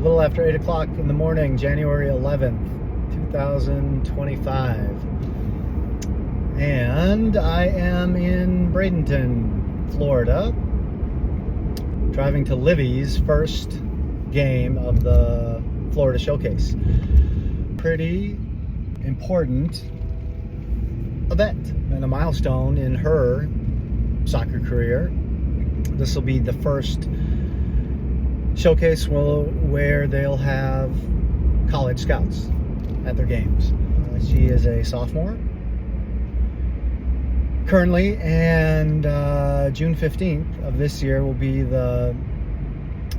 A little after 8 o'clock in the morning, January 11th, 2025. And I am in Bradenton, Florida, driving to Livi's first game of the Florida Showcase. Pretty important event and a milestone in her soccer career. This will be the first showcase where they'll have college scouts at their games. She is a sophomore currently, and June 15th of this year will be the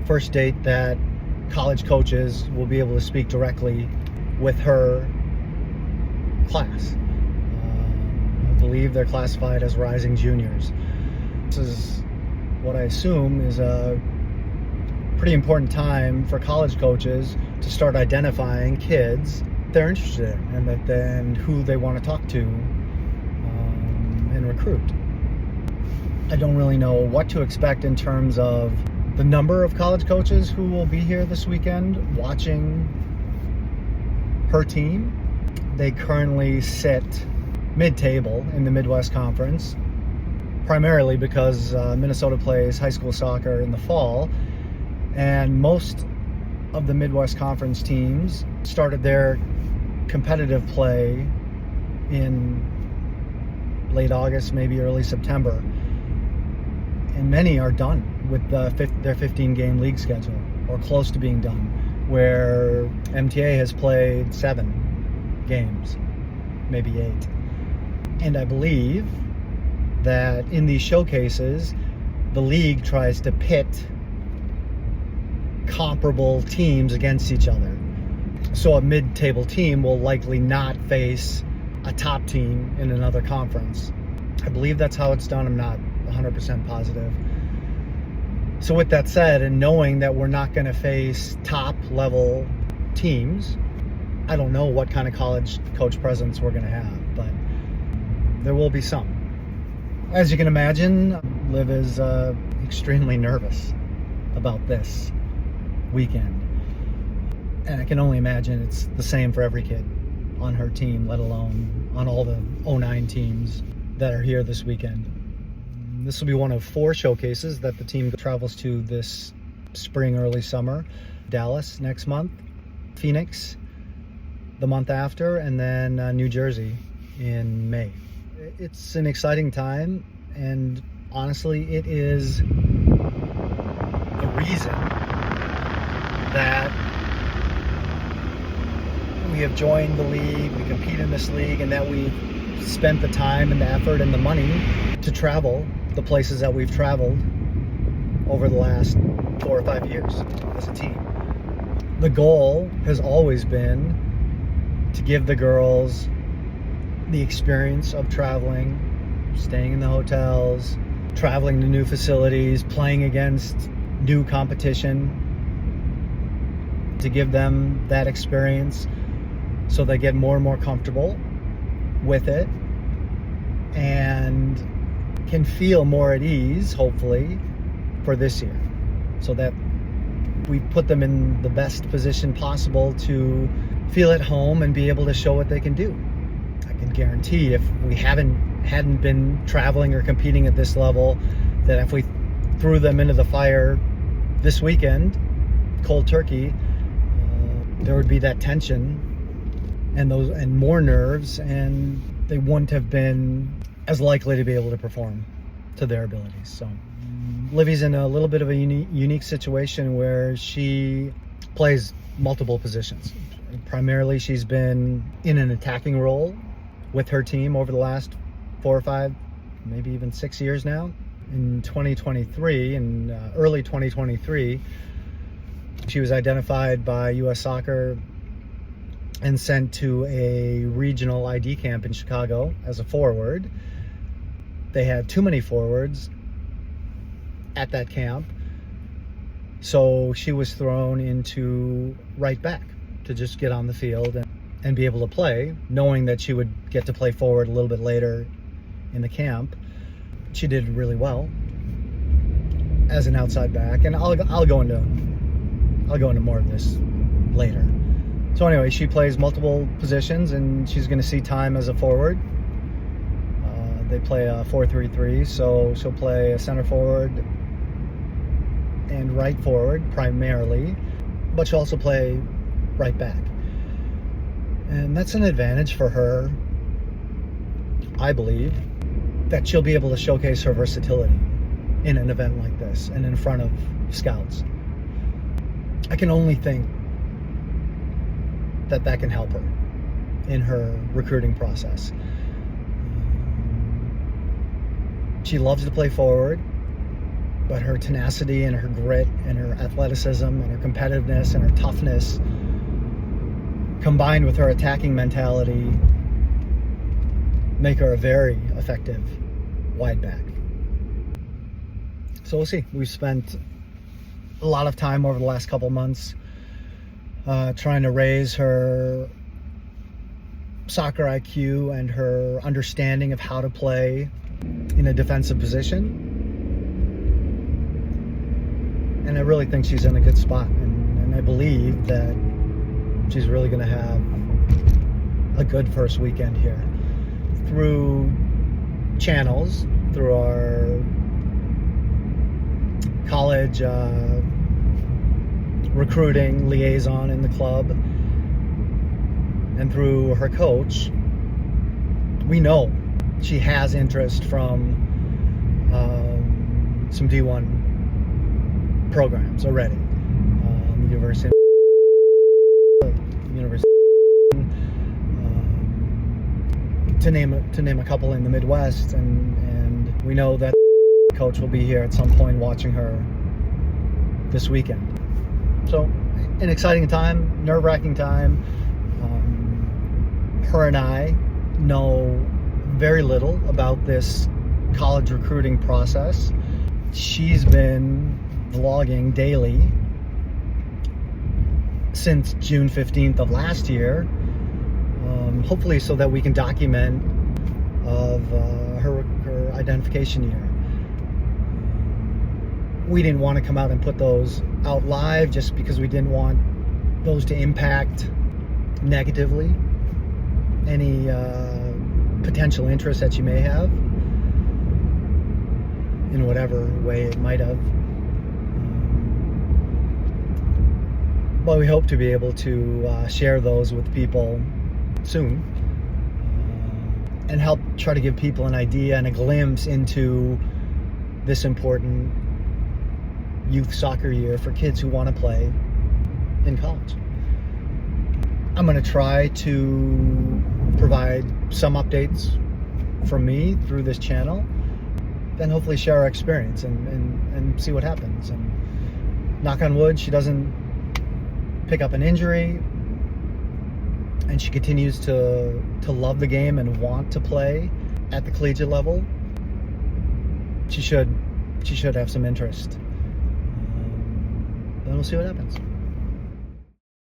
first date that college coaches will be able to speak directly with her class. I believe they're classified as rising juniors. This is what I assume is a pretty important time for college coaches to start identifying kids they're interested in and who they want to talk to and recruit. I don't really know what to expect in terms of the number of college coaches who will be here this weekend watching her team. They currently sit mid-table in the Midwest Conference, primarily because Minnesota plays high school soccer in the fall, and most of the Midwest Conference teams started their competitive play in late August, maybe early September, and many are done with their 15-game league schedule, or close to being done, where MTA has played 7 games, maybe 8. And I believe that in these showcases, the league tries to pit comparable teams against each other. So a mid-table team will likely not face a top team in another conference. I believe that's how it's done. I'm not 100% positive. So with that said, and knowing that we're not going to face top-level teams, I don't know what kind of college coach presence we're going to have, but there will be some. As you can imagine, Liv is extremely nervous about this weekend. And I can only imagine it's the same for every kid on her team, let alone on all the 09 teams that are here this weekend. This will be one of 4 showcases that the team travels to this spring, early summer. Dallas next month, Phoenix the month after, and then New Jersey in May. It's an exciting time, and honestly, it is the reason that we have joined the league, we compete in this league, and that we've spent the time and the effort and the money to travel the places that we've traveled over the last 4 or 5 years as a team. The goal has always been to give the girls the experience of traveling, staying in the hotels, traveling to new facilities, playing against new competition, to give them that experience so they get more and more comfortable with it and can feel more at ease, hopefully, for this year, so that we put them in the best position possible to feel at home and be able to show what they can do. I can guarantee if we hadn't been traveling or competing at this level, that if we threw them into the fire this weekend, cold turkey, there would be that tension and more nerves, and they wouldn't have been as likely to be able to perform to their abilities. So Livy's in a little bit of a unique situation where she plays multiple positions. Primarily, she's been in an attacking role with her team over the last 4 or 5, maybe even 6 years now. In 2023, in early 2023, she was identified by U.S. Soccer and sent to a regional ID camp in Chicago as a forward. They had too many forwards at that camp, so she was thrown into right back to just get on the field and be able to play, knowing that she would get to play forward a little bit later in the camp. She did really well as an outside back, and I'll go into I'll go into more of this later. So anyway, she plays multiple positions, and she's going to see time as a forward. They play a 4-3-3, so she'll play a center forward and right forward primarily, but she'll also play right back. And that's an advantage for her, I believe, that she'll be able to showcase her versatility in an event like this and in front of scouts. I can only think that that can help her in her recruiting process. She loves to play forward, but her tenacity and her grit and her athleticism and her competitiveness and her toughness, combined with her attacking mentality, make her a very effective wide back. So we'll see. We've spent a lot of time over the last couple months trying to raise her soccer IQ and her understanding of how to play in a defensive position. And I really think she's in a good spot. And I believe that she's really going to have a good first weekend here. Through channels, through our college recruiting liaison in the club, and through her coach, we know she has interest from some D1 programs already. University to name a couple in the Midwest, and we know that coach will be here at some point watching her this weekend. So an exciting time, nerve-wracking time. Her and I know very little about this college recruiting process. She's been vlogging daily since June 15th of last year, hopefully so that we can document of her identification year. We didn't want to come out and put those out live just because we didn't want those to impact negatively any potential interest that you may have in whatever way it might have. But we hope to be able to share those with people soon and help try to give people an idea and a glimpse into this important youth soccer year for kids who want to play in college. I'm going to try to provide some updates from me through this channel, then hopefully share our experience and see what happens. And knock on wood, she doesn't pick up an injury, and she continues to love the game and want to play at the collegiate level. She should have some interest. Then we'll see what happens.